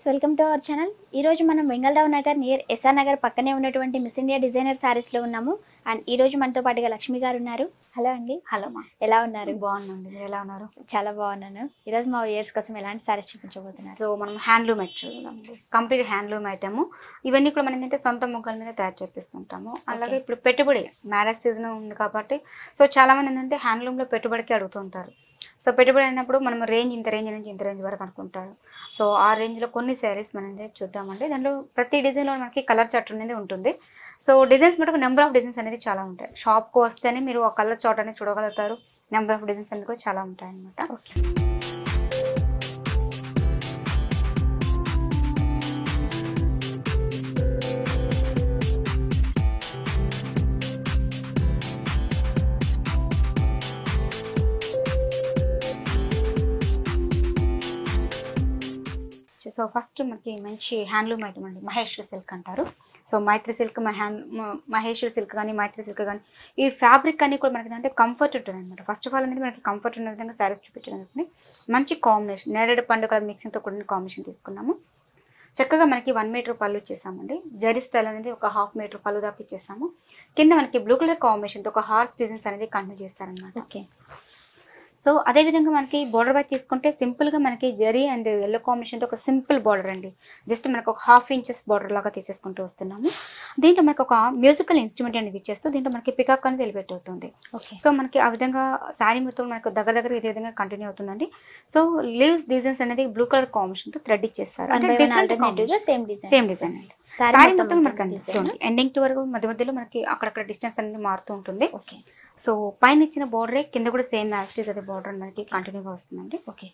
Welcome to our channel. ఈ రోజు మనం వెంగళరావు నగర్ నియర్ ఎస్ఆర్ నగర్ పక్కనే ఉన్నటువంటి మిస్ ఇండియా డిజైనర్ సారీస్ లో ఉన్నాము. అండ్ ఈ రోజు మనతో పాటుగా లక్ష్మి గారు ఉన్నారు. హలో అండి. హలో మా, ఎలా ఉన్నారు? బాగున్నాండి. మీరు ఎలా ఉన్నారు? చాలా బాగున్నాను. ఈ రోజు మా వ్యూయర్స్ కోసం ఎలాంటి సారీస్ చూపించబోతున్నారు? సో మనం హ్యాండ్లూమ్ చూద్దామండి. Complete handloom item. ఇవన్నీ కూడా మనం ఏంటంటే సొంత ముగ్గల మీద తయారు చేపిస్తుంటాము. అలాగే ఇప్పుడు పెట్టుబడి మ్యారేజ్ సీజన్ ఉంది కాబట్టి సో చాలా మంది ఏంటంటే హ్యాండ్లూమ్ లో పెట్టుబడికి అడుగుతుంటారు. సో పెట్టుబడి అయినప్పుడు మనం రేంజ్ ఇంత రేంజ్ నుంచి ఇంత రేంజ్ వరకు అనుకుంటారు. సో ఆ రేంజ్లో కొన్ని శారీస్ మనం చూద్దామండి. దాంట్లో ప్రతి డిజైన్లో మనకి కలర్ చార్ట్ అనేది ఉంటుంది. సో డిజైన్స్ మటుకు నెంబర్ ఆఫ్ డిజైన్స్ అనేది చాలా ఉంటాయి. షాప్కి వస్తేనే మీరు ఆ కలర్ చార్ట్ అనేది చూడగలుగుతారు. నెంబర్ ఆఫ్ డిజైన్స్ అనేది కూడా చాలా ఉంటాయి అన్నమాట. ఓకే. సో ఫస్ట్ మనకి మంచి హ్యాండ్లూమ్ ఐటమ్ అండి, మహేశ్వరి సిల్క్ అంటారు. సో మైత్రి సిల్క్, మహేశ్వరి సిల్క్ కానీ మైత్రి సిల్క్ కానీ ఈ ఫ్యాబ్రిక్ అన్ని కూడా మనకి అంటే కంఫర్ట్ ఉంటుంది అనమాట. ఫస్ట్ ఆఫ్ ఆల్ అనేది మనకి కంఫర్ట్ ఉన్న విధంగా శారీస్ చూపించడం జరుగుతుంది. మంచి కాంబినేషన్, నేరేడు పండు కలర్ మిక్సింగ్తో కూడిన కాంబినేషన్ తీసుకున్నాము. చక్కగా మనకి 1 మీటర్ పళ్ళు ఇచ్చేసామండి. జరీ స్టైల్ అనేది ఒక 1/2 మీటర్ పళ్ళు దాకా ఇచ్చేసాము. కింద మనకి బ్లూ కలర్ కాంబినేషన్తో ఒక హార్స్ డిజైన్స్ అనేది కంటిన్యూ చేస్తారనమాట. ఓకే. సో అదేవిధంగా మనకి బోర్డర్ వైపు తీసుకుంటే సింపుల్గా మనకి జరీ అండ్ ఎల్లో కాంబినేషన్తో ఒక సింపుల్ బార్డర్ అండి. జస్ట్ మనకు ఒక 1/2 ఇంచెస్ బార్డర్ లాగా తీసేసుకుంటూ వస్తున్నాము. దీంట్లో మనకు ఒక మ్యూజికల్ ఇన్స్ట్రుమెంట్ అనేది ఇచ్చేస్తూ దీంట్లో మనకి పికాక్ అనేది ఎలివేట్ అవుతుంది. సో మనకి ఆ విధంగా శారీ మొత్తం మనకు దగ్గర ఇదే విధంగా కంటిన్యూ అవుతుందండి. సో లీవ్స్ డిజైన్స్ అనేది బ్లూ కలర్ కాంబినేషన్తో థ్రెడ్ ఇచ్చేస్తారు. సేమ్ డిజైన్ అండి. శారీ మొత్తం మనకి అనిపిస్తుంది. ఎండింగ్ టు వరకు మధ్య మధ్యలో మనకి అక్కడక్కడ డిస్టెన్స్ అనేది మారుతూ ఉంటుంది. ఓకే. సో పైన ఇచ్చిన బోర్డరే కింద కూడా సేమ్ యాస్టీస్ అదే బోర్డర్ మనకి కంటిన్యూగా వస్తుందండి. ఓకే.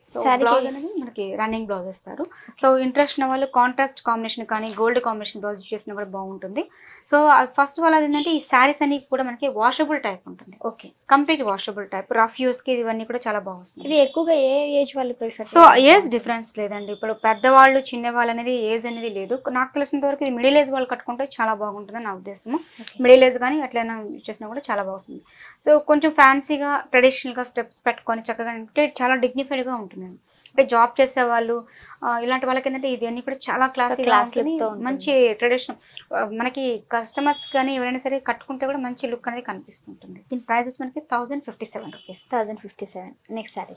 సో బ్లౌజ్ అనేది మనకి రన్నింగ్ బ్లౌజ్ ఇస్తారు. సో ఇంట్రెస్ట్ ఉన్న వాళ్ళు కాంట్రాస్ట్ కాంబినేషన్ కానీ గోల్డ్ కాంబినేషన్ బ్లౌజ్ యూజ్ చేసినా కూడా బాగుంటుంది. సో ఫస్ట్ ఆఫ్ ఆల్ అది ఏంటంటే ఈ శారీస్ అన్ని కూడా మనకి వాషబుల్ టైప్ ఉంటుంది. Okay. Complete washable type, rough యూస్కి ఇవన్నీ కూడా చాలా బాగుంటుంది. ఇవి ఎక్కువగా ఏ ఏజ్ వాళ్ళు ప్రిఫర్? సో ఏజ్ డిఫరెన్స్ లేదండి. ఇప్పుడు పెద్దవాళ్ళు చిన్నవాళ్ళు అనేది ఏజ్ అనేది లేదు. నాకు తెలిసినంత వరకు ఇది మిడిల్ ఏజ్ వాళ్ళు కట్టుకుంటే చాలా బాగుంటుంది నా ఉద్దేశము. మిడిల్ ఏజ్ కానీ ఎట్లయినా యూజ్ చేసినా కూడా చాలా బాగుంటుంది. సో కొంచెం ఫ్యాన్సీగా ట్రెడిషనల్గా స్టెప్స్ పెట్టుకొని చక్కగా అంటే చాలా డిగ్నిఫైడ్గా ఉంటుంది. అంటే జాబ్ చేసే వాళ్ళు ఇలాంటి వాళ్ళకి ఏంటంటే ఇది అన్ని కూడా చాలా క్లాస్గా మంచి ట్రెడిషనల్ మనకి కస్టమర్స్ కానీ ఎవరైనా సరే కట్టుకుంటే కూడా మంచి లుక్ అనేది కనిపిస్తుంటుంది. దీని ప్రైస్ వచ్చి మనకి 1057 రూపీస్. 1057. Next sorry.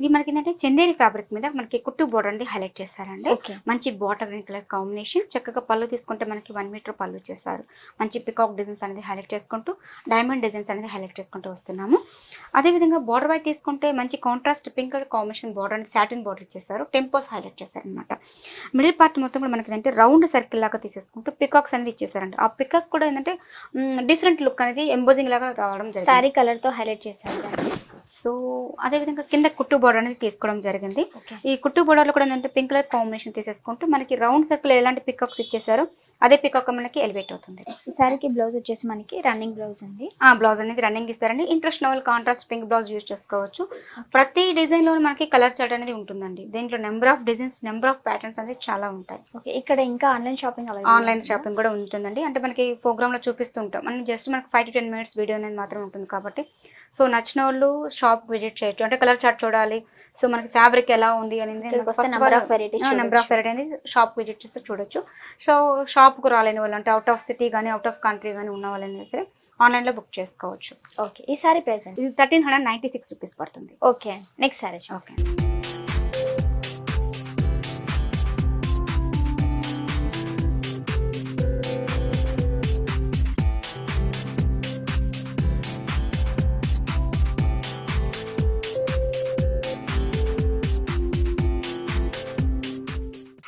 ఇది మనకి ఏంటంటే చందేరి ఫ్యాబ్రిక్ మీద మనకి కుట్టు బోర్డర్ అనేది హైలైట్ చేశారండి. ఓకే. మంచి బాటర్ గ్రీన్ కలర్ కాంబినేషన్. చక్కగా పళ్ళు తీసుకుంటే మనకి 1 మీటర్ పళ్ళు చేశారు. మంచి పికాక్ డిజైన్స్ అనేది హైలైట్ చేసుకుంటూ డైమండ్ డిజైన్స్ అనేది హైలైట్ చేసుకుంటూ వస్తున్నాము. అదేవిధంగా బార్డర్ వైపు తీసుకుంటే మంచి contrast pink colour combination border అనేది సాటిన్ బార్డర్ ఇచ్చేసారు. టెంపోస్ హైలైట్ చేశారనమాట. మిడిల్ పార్ట్ మొత్తం కూడా మనకి ఏంటంటే రౌండ్ సర్కిల్ లాగా తీసేసుకుంటూ పికాక్స్ అనేది ఇచ్చేసారండి. ఆ పికాక్ కూడా ఏంటంటే డిఫరెంట్ లుక్ అనేది ఎంబోజింగ్ లాగా రావడం జరిగింది. సారీ కలర్ తో హైలైట్ చేశారు. సో అదేవిధంగా కింద కుట్టు బోర్డర్ అనేది తీసుకోవడం జరిగింది. ఈ కుట్టు బోర్డర్లో కూడా ఏంటంటే పింక్ కలర్ కాంబినేషన్ తీసేసుకుంటూ మనకి రౌండ్ సర్కిల్ ఎలాంటి పికాక్స్ ఇచ్చేసారో అదే పికాక్ మనకి ఎలివేట్ అవుతుంది. ఈ సారీకి బ్లౌజ్ వచ్చేసి మనకి రన్నింగ్ బ్లౌజ్ ఉంది. బ్లౌజ్ అనేది రన్నింగ్ ఇస్తారండి. ఇంట్రెస్ట్ నవల్ కాంట్రాస్ట్ పింక్ బ్లౌజ్ యూజ్ చేసుకోవచ్చు. ప్రతి డిజైన్ లో మనకి కలర్ చార్ట్ అనేది ఉంటుందండి. దీంట్లో number of designs, number of patterns అనేది చాలా ఉంటాయి. ఓకే. ఇక్కడ ఇంకా ఆన్లైన్ షాపింగ్ ఆన్లైన్ షాపింగ్ కూడా ఉంటుందండి. అంటే మనకి ప్రోగ్రామ్ లో చూపిస్తుంటాం. మనం జస్ట్ మనకి 5 to 10 minutes వీడియో అనేది మాత్రం ఉంటుంది కాబట్టి సో నచ్చిన వాళ్ళు షాప్ విజిట్ చేయొచ్చు. అంటే కలర్ చార్ట్ చూడాలి, సో మనకి ఫ్యాబ్రిక్ ఎలా ఉంది అనేది నెంబర్ ఆఫ్ వెరైటీ అనేది షాప్ విజిట్ చేస్తే చూడొచ్చు. సో షాప్కు రాలేని వాళ్ళు అంటే అవుట్ ఆఫ్ సిటీ కానీ అవుట్ ఆఫ్ కంట్రీ కానీ ఉన్న వాళ్ళని సరే ఆన్లైన్లో బుక్ చేసుకోవచ్చు. ఓకే. ఈ సారీ ప్రైస్ ఇది 1396 రూపీస్ పడుతుంది. Okay. Next sari. Okay.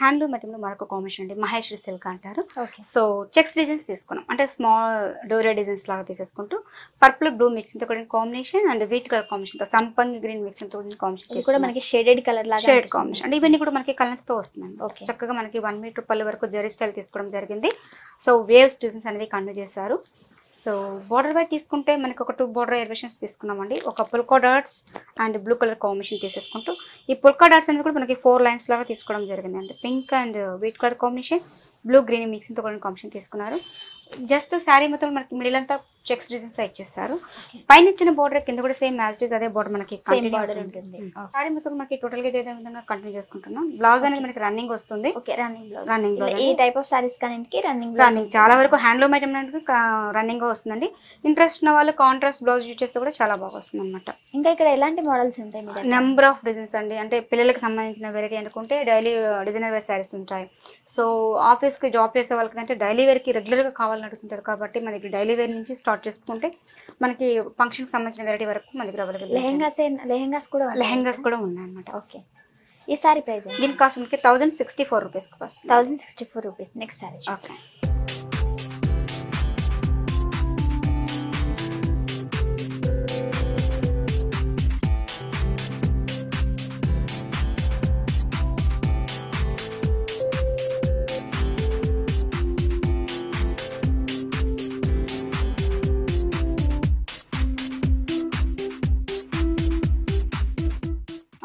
Handloom ఐటెంలో మరొక కాంబినేషన్ అండి, మహేశ్వరి సిల్క్ అంటారు. ఓకే. సో చెక్స్ డిజైన్స్ తీసుకున్నాం, అంటే స్మాల్ డోరియా డిజైన్స్ లాగా తీసేసుకుంటూ పర్పుల్ బ్లూ మిక్సింగ్తో కూడిన కాంబినేషన్ అండ్ వీట్ కలర్ కాంబినేషన్తో సంపంగి గ్రీన్ మిక్సింగ్తో కూడిన ఇది కాంబినేషన్ కూడా మనకి షేడెడ్ కలర్ లాగా షేడ్ కాంబినేషన్ అంటే ఇవన్నీ కూడా మనకి కలర్తో వస్తుందండి. ఓకే. చక్కగా మనకి 1 మీటర్ పళ్ళు వరకు జరీ స్టైల్ తీసుకోవడం జరిగింది. సో వేవ్స్ డిజైన్స్ అనేవి కంటిన్యూ చేశారు. సో బార్డర్ వైపు తీసుకుంటే మనకి ఒక 2 బార్డర్ ఎలివేషన్స్ తీసుకున్నామండి. ఒక polka dots and blue colour combination తీసేసుకుంటూ ఈ పుల్కా డాట్స్ అనేది కూడా మనకి 4 లైన్స్ లాగా తీసుకోవడం జరిగింది అండి. Pink and wheat colour combination, blue green మిక్సింగ్తో కూడా కాంబినేషన్ తీసుకున్నారు. జస్ట్ శారీ మొత్తం మనకి మిడిల్ అంతా చెక్స్ డిజైన్స్ ఇచ్చేస్తారు. పైన ఇచ్చిన బార్డర్ కింద కూడా సేమ్ మ్యాచ్ అదే బార్డర్ మనకి సేమ్ బార్డర్ ఉంటుంది. శారీ మొత్తం మనకి టోటల్ గా ఇదే విధంగా కంటిన్యూ చేసుకుంటున్నాం. బ్లౌజ్ అనేది మనకి రన్నింగ్ వస్తుంది. Okay, running blouse. Running blouse ఈ టైప్ ఆఫ్ సారీస్ కానికి రన్నింగ్ రన్నింగ్ చాలా వరకు హ్యాండ్లూమ్ ఐటమ్ రన్నింగ్ గా వస్తుందండి. ఇంట్రెస్ట్ ఉన్న వాళ్ళు కాంట్రాస్ట్ బ్లౌజ్ యూజ్ చేస్తే కూడా చాలా బాగా వస్తుంది అనమాట. ఇంకా ఇక్కడ ఎలాంటి మోడల్స్ ఉంటాయి మీ దగ్గర? నెంబర్ ఆఫ్ డిజైన్స్ అండి, అంటే పిల్లలకి సంబంధించిన వెరైటీ అనుకుంటే డైలీ డిజైనర్ వేర్ శారీస్ ఉంటాయి. సో ఆఫీస్కి జాబ్ చేసే వాళ్ళకి అంటే డైలీ వేర్కి రెగ్యులర్గా కావాలని అడుగుతుంటారు కాబట్టి మనకి డైలీ వేర్ నుంచి స్టార్ట్ చేసుకుంటే మనకి ఫంక్షన్కి సంబంధించిన వెరైటీ వరకు మన దగ్గర అవైలబుల్. లెహెంగాస్ కూడా ఉన్నాయి అనమాట. ఓకే. ఈ సారీ ప్రైస్ దీని కాస్ట్ మనకి 1064 rupees cost. 1064 rupees. Next sari. Okay.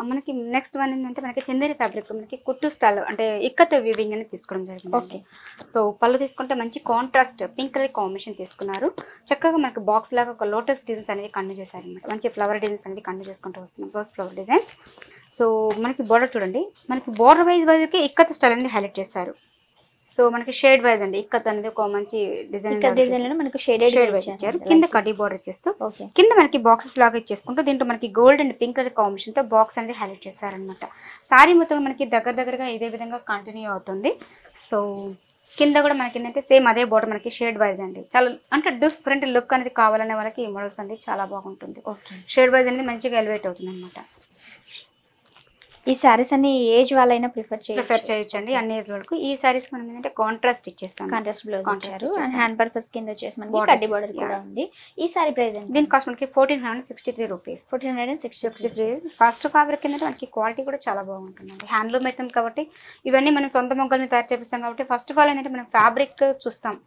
మనకి నెక్స్ట్ వన్ ఏంటంటే మనకి చందేరి ఫ్యాబ్రిక్ మనకి కుట్టు స్టైల్ అంటే ఇక్కత్ వీవింగ్ అనేది తీసుకోవడం జరిగింది. ఓకే. సో పళ్ళు తీసుకుంటే మంచి కాంట్రాస్ట్ పింక్ కలర్ కాంబినేషన్ తీసుకున్నారు. చక్కగా మనకి బాక్స్ లాగా ఒక లోటస్ డిజైన్స్ అనేది కంటిన్యూ చేశారు అనమాట. మంచి ఫ్లవర్ డిజైన్స్ అనేది కంటిన్యూ చేసుకుంటూ వస్తున్నాం, రోజ్ ఫ్లవర్ డిజైన్. సో మనకి బోర్డర్ చూడండి, మనకి బోర్డర్ వైజ్కి ఇక్కత్ స్టైల్ అనేది హైలైట్ చేశారు. సో మనకి షేడ్ వైజ్ అండి, ఇక్కత్ అనేది ఒక మంచి డిజైన్ మనకి షేడెడ్ వైజ్ ఇచ్చారు. కింద కడ్డీ బోర్డర్ ఇచ్చేస్తూ కింద మనకి బాక్సెస్ లాగా ఇచ్చేసుకుంటూ దీంట్లో మనకి gold and pink colour combination తో బాక్స్ అనేది హైలైట్ చేశారనమాట. సారీ మొత్తం మనకి దగ్గరగా ఇదే విధంగా కంటిన్యూ అవుతుంది. సో కింద కూడా మనకి ఏంటంటే సేమ్ అదే బోర్డర్ మనకి షేడ్ వైజ్ అండి. చాలా అంటే డిఫరెంట్ లుక్ అనేది కావాలనే వాళ్ళకి ఈ మోడల్స్ అనేది చాలా బాగుంటుంది. షేడ్ వైజ్ అనేది మంచిగా ఎలివేట్ అవుతుంది అనమాట. ఈ సారీస్ అన్ని ఏజ్ వాళ్ళైనా ప్రిఫర్ చేయొచ్చండి, అన్ని ఏజ్ వరకు. ఈ సారీస్ మనం ఏంటంటే కాంట్రాస్ట్ ఇచ్చేస్తాం, కాంట్రాస్ట్ బ్లౌజ్ ఇచ్చారు అండ్ హ్యాండ్ పర్పస్ కింద వచ్చేసి మనకి కడ్డీ బోర్డర్ కూడా ఉంది. ఈ సారీ ప్రైస్ ఎంత? దీని కాస్ట్ మనకి 1463 రూపీస్. 1463. ఫస్ట్ ఫ్యాబ్రిక్ ఏంటంటే మనకి క్వాలిటీ కూడా చాలా బాగుంటుందండి. హ్యాండ్లూమ్ ఐటమ్ కాబట్టి ఇవన్నీ మనం సొంత మొగ్గల్ని తయారు చేపిస్తాం కాబట్టి ఫస్ట్ ఆఫ్ ఆల్ ఏంటంటే మనం ఫ్యాబ్రిక్ చూస్తాం.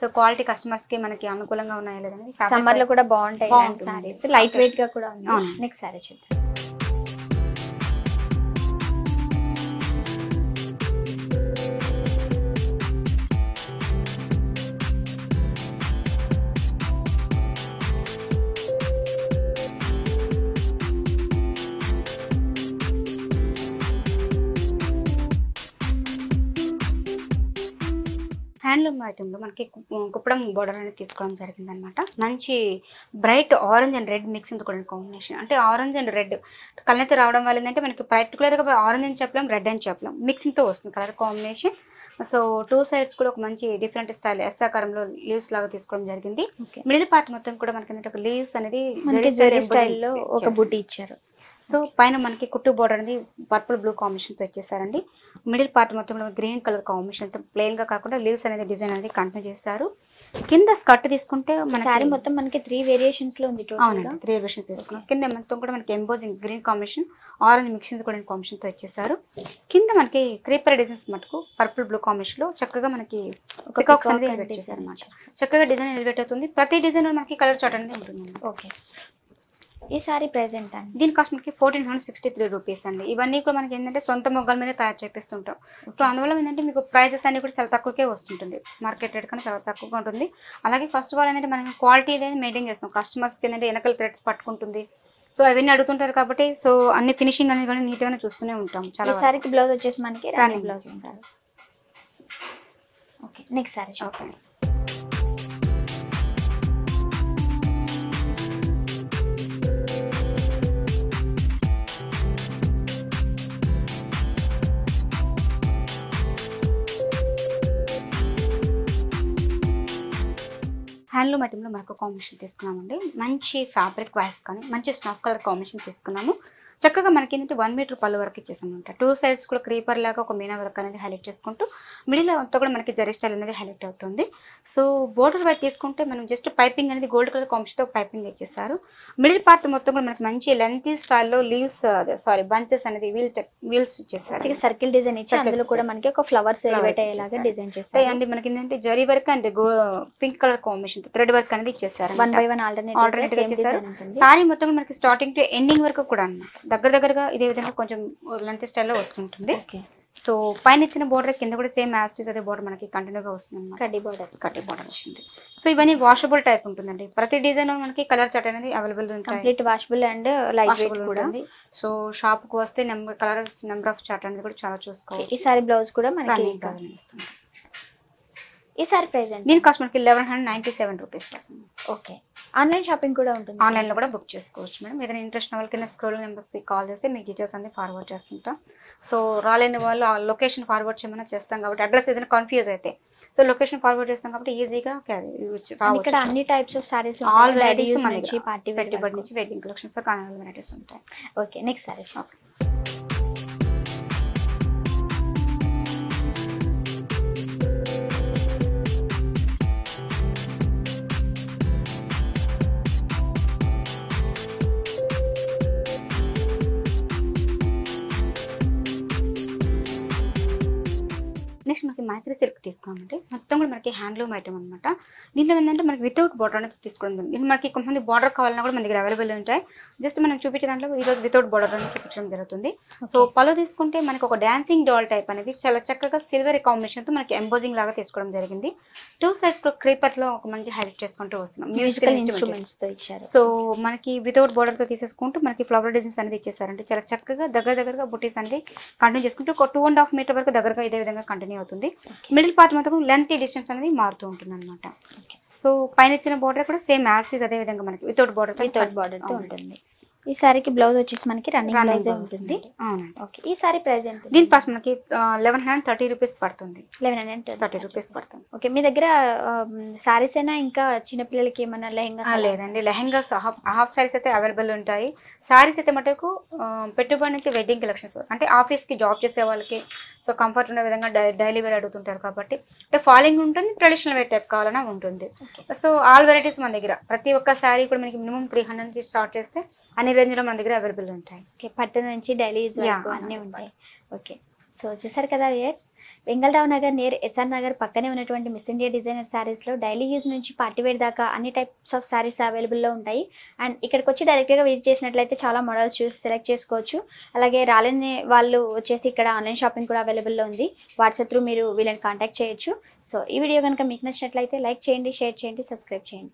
సో క్వాలిటీ కస్టమర్స్ కి మనకి అనుకూలంగా ఉన్నాయా లేదండి. సమ్మర్ లో కూడా బాగుంటాయి సారీస్, లైట్ వెయిట్ గా కూడా ఉంది. నెక్స్ట్ సారీ చూద్దాం. హ్యాండ్లూమ్ ఐటెంలో మనకి కుప్పడం బోర్డర్ అనేది తీసుకోవడం జరిగింది అనమాట. మంచి bright orange and red mixing కూడా కాంబినేషన్, అంటే ఆరెంజ్ అండ్ రెడ్ కలర్ రావడం వల్ల ఏంటంటే మనకి పర్టికులర్గా ఆరెంజ్ అని చెప్పలేం, రెడ్ అని చెప్పలేం, మిక్సింగ్తో వస్తుంది కలర్ కాంబినేషన్. సో 2 సైడ్స్ కూడా ఒక మంచి డిఫరెంట్ స్టైల్ ఎస్ఆకారంలో లీవ్స్ లాగా తీసుకోవడం జరిగింది. మిడిల్ పార్ట్ మొత్తం కూడా మనకి ఒక లీవ్స్ అనేది స్టైల్లో ఒక బుట్టి ఇచ్చారు. సో పైన మనకి కుట్టు బోర్డర్ అనేది పర్పుల్ బ్లూ కాంబినేషన్తో ఇచ్చేసారండి. మిడిల్ పార్ట్ మొత్తం గ్రీన్ కలర్ కాంబినేషన్తో ప్లెయిన్గా కాకుండా లీవ్స్ అనేది డిజైన్ అనేది కంటిన్యూ చేశారు. కింద స్కర్ట్ తీసుకుంటే మన సారీ మొత్తం మనకి 3 వేరియేషన్స్ లో ఉంది. అవునండి, 3 వేరియేషన్స్ తీసుకున్నాం. కింద మొత్తం కూడా మనకి embossing green combination, orange mixing కూడా కాంబినేషన్తో ఇచ్చేసారు. కింద మనకి క్రీపర్ డిజైన్స్ మటుకు పర్పుల్ బ్లూ కాంబినేషన్ లో చక్కగా మనకి పికాక్స్ అనేది ఎలివేట్ చేశారు అనమాట. చక్కగా డిజైన్ ఎలివేట్ అవుతుంది. ప్రతి డిజైన్ మనకి కలర్ చార్ట్ అనేది ఉంటుంది. ఓకే. ఈ సారీ ప్రైస్ ఎంత అండి? దీని కాస్ట్ మనకి 1463 రూపీస్ అండి. ఇవన్నీ కూడా మనకి ఏంటంటే సొంత మొగ్గల మీద తయారు చేపిస్తుంటాం. సో అందువల్ల ఏంటంటే మీకు ప్రైజెస్ అన్ని కూడా చాలా తక్కువకే వస్తుంటుంది, మార్కెట్ రేట్ కన్నా చాలా తక్కువగా ఉంటుంది. అలాగే ఫస్ట్ ఆఫ్ ఆల్ ఏంటంటే మనం క్వాలిటీ అనేది మెయింటైన్ చేస్తాం. కస్టమర్స్కి ఏంటంటే వెనకల థ్రెడ్స్ పట్టుకుంటుంది, సో అవన్నీ అడుగుతుంటారు కాబట్టి సో అన్ని ఫినిషింగ్ అనేది కూడా నీట్గానే చూస్తూనే ఉంటాం. చాలా సారీకి బ్లౌజ్ వచ్చేసి మనకి రన్నింగ్ బ్లౌజ్ ఇస్తారు. Okay. Next sari okay. Handloom ఐటెంలో మనకు కాంబినేషన్ తీసుకున్నామండి. మంచి ఫ్యాబ్రిక్ వైస్ కానీ మంచి స్నాఫ్ కలర్ కాంబినేషన్ తీసుకున్నాము. చక్కగా మనకి ఏంటంటే 1 మీటర్ పళ్ళు వరకు ఇచ్చేసాం అనమాట. 2 సైడ్స్ కూడా క్రీపర్ లాగా ఒక మీనా వర్క్ అనేది హైలైట్ చేసుకుంటూ మిడిల్ అంతా కూడా మనకి జరీ స్టైల్ అనేది హైలైట్ అవుతుంది. సో బోర్డర్ వైపు తీసుకుంటే మనం జస్ట్ పైపింగ్ అనేది గోల్డ్ కలర్ కాంబినేషన్తో పైపింగ్ ఇచ్చేసారు. మిడిల్ పార్ట్ మొత్తం కూడా మనకి మంచి లెంతీ స్టైల్లో లీవ్స్ బంచెస్ అనేది వీల్స్ ఇచ్చేసారు. సర్కిల్ డిజైన్ ఇచ్చి అందులో కూడా మనకి ఒక ఫ్లవర్స్ ఎలివేట్ అయ్యేలాగా డిజైన్ చేశారు. అండ్ మనకి ఏంటంటే zari work and pink colour combination thread work అనేది ఇచ్చేసారు. 1 by 1 ఆల్టర్నేట్ ఇచ్చేసారు. సారీ మొత్తం మనకి స్టార్టింగ్ టు ఎండింగ్ వరకు కూడా అన్నమాట దగ్గరగా ఇదే విధంగా కొంచెం లెంత్ స్టైల్లో వస్తుంటుంది. సో పైన ఇచ్చిన బోర్డర్ కింద కూడా సేమ్ యాస్టిస్ అదే బోర్డర్ మనకి కంటిన్యూగా వస్తుంది అన్నమాట. కడ్డీ బోర్డర్ వచ్చింది. సో ఇవన్నీ వాషబుల్ టైప్ ఉంటుందండి. ప్రతి డిజైన్ లో మనకి కలర్ చార్ట్ అనేది అవైలబుల్ ఉంటుంది. Complete washable and light weight కూడా. సో షాప్ కు వస్తే నెంబర్ ఆఫ్ చార్ట్ అనేది కూడా చాలా చూసుకోవచ్చు. ఈ సారీ బ్లౌజ్ కూడా మనకి వస్తుంది. ఈ సారీ ప్రైస్ దీని కాస్ట్ మనకి 1197 రూపీస్ పడుతుంది. ఓకే. ఆన్లైన్ షాపింగ్ కూడా ఉంటుంది. ఆన్లైన్ లో కూడా బుక్ చేసుకోవచ్చు మేడం. ఏదైనా ఇంట్రెస్ట్ వాళ్ళ కింద స్క్రోల్ నెంబర్స్ కాల్ చేస్తే మీకు డీటెయిల్స్ అన్ని ఫార్వర్డ్ చేస్తుంటాం. సో రాలేని వాళ్ళు ఆ లొకేషన్ ఫార్వర్డ్ చేయమని చేస్తాం కాబట్టి అడ్రస్ ఏదైనా కన్ఫ్యూజ్ అయితే సో లొకేషన్ ఫార్వర్డ్ చేస్తాం కాబట్టి ఈజీగా ఇక్కడ అన్ని types of saris all varieties మనకి పెట్టుబడి నుంచి వెడ్డింగ్ కలెక్షన్స్ వరకు అన్ని వెరైటీస్ ఉంటాయి. Okay. Next sorry shop. Next మనకి మైత్రి సిల్క్ తీసుకున్నామంటే మొత్తం కూడా మనకి హ్యాండ్లూమ్ ఐటమ్ అనమాట. దీంట్లో ఏంటంటే మనకి వితౌట్ బార్డర్ అనేది తీసుకోవడం. ఇది మనకి కొంతమంది బార్డర్ కావాలన్నా కూడా మన దగ్గర అవైలబుల్ ఉంటాయి. జస్ట్ మనం చూపించే దాంట్లో ఈరోజు వితౌట్ బార్డర్ అనేది చూపించడం జరుగుతుంది. సో పళ్ళు తీసుకుంటే మనకి ఒక డాన్సింగ్ డాల్ టైప్ అనేది చాలా చక్కగా సిల్వర్ కాంబినేషన్తో మనకి ఎంబోజింగ్ లాగా తీసుకోవడం జరిగింది. 2 సైడ్స్ క్రీపర్ లో ఒక మంచి హైలైట్ చేసుకుంటూ వస్తున్నాం. మ్యూజికల్ ఇన్స్ట్రుమెంట్స్ తో ఇచ్చారు. సో మనకి వితౌట్ బార్డర్ తో తీసేసుకుంటూ మనకి ఫ్లవర్ డిజైన్స్ అనేది ఇచ్చేసారంటే చాలా చక్కగా దగ్గరగా బుటీస్ అనేది కంటిన్యూ చేసుకుంటూ ఒక 2.5 మీటర్ వరకు దగ్గరగా ఇదే విధంగా కంటిన్యూ అవుతుంది. మిడిల్ పార్ట్ మాత్రం లెంత్ డిస్టెన్స్ అనేది మారుతూ ఉంటుంది అనమాట. సో పైన ఇచ్చిన బార్డర్ కూడా సేమ్ యాస్టీస్ అదే విధంగా మనకి వితౌట్ బార్డర్ తో ఉంటుంది. ఈ సారీకి బ్లౌజ్ వచ్చేసి మనకి రన్నింగ్ బ్లౌజ్ ఉంటుంది. అవునండి. ఓకే. ఈ సారీ ప్రైస్ ఎంత? దీని కాస్ట్ మనకి 1130 రూపీస్ పడుతుంది. 1130 రూపీస్ పడుతుంది. ఓకే. మీ దగ్గర సారీస్ అయినా ఇంకా చిన్నపిల్లలకి ఏమైనా లెహంగా? లేదండి, లెహంగాస్ హాఫ్ సారీస్ అయితే అవైలబుల్ ఉంటాయి. సారీస్ అయితే మటుకు పెట్టుబడి నుంచి వెడ్డింగ్ కలెక్షన్స్ అంటే ఆఫీస్కి జాబ్ చేసే వాళ్ళకి సో కంఫర్ట్ ఉండే విధంగా డైలీ వేర్ అడుగుతుంటారు కాబట్టి అంటే ఫాలింగ్ ఉంటుంది, ట్రెడిషనల్ వేర్ టైప్ కావాలన్నా ఉంటుంది. సో ఆల్ వెరైటీస్ మన దగ్గర ప్రతి ఒక్క శారీ కూడా మనకి మినిమం 300 నుంచి స్టార్ట్ చేస్తే అన్ని రేంజ్లో మన దగ్గర అవైలబుల్ ఉంటాయి. ఓకే. పట్టు నుంచి డైలీ యూజ్ అన్నీ ఉంటాయి. ఓకే. సో చూసారు కదా viewers, Vengalrao Nagar near SR Nagar పక్కనే ఉన్నటువంటి మిస్ ఇండియా డిజైనర్ శారీస్లో డైలీ యూజ్ నుంచి పార్టీ వేర్ దాకా అన్ని టైప్స్ ఆఫ్ శారీస్ అవైలబుల్లో ఉంటాయి. అండ్ ఇక్కడికి వచ్చి డైరెక్ట్గా విజిట్ చేసినట్లయితే చాలా మోడల్స్ చూసి సెలెక్ట్ చేసుకోవచ్చు. అలాగే రాలేని వాళ్ళు వచ్చేసి ఇక్కడ ఆన్లైన్ షాపింగ్ కూడా అవైలబుల్లో ఉంది. వాట్సాప్ త్రూ మీరు వీళ్ళని కాంటాక్ట్ చేయొచ్చు. సో ఈ వీడియో కనుక మీకు నచ్చినట్లయితే లైక్ చేయండి, షేర్ చేయండి, సబ్స్క్రైబ్ చేయండి.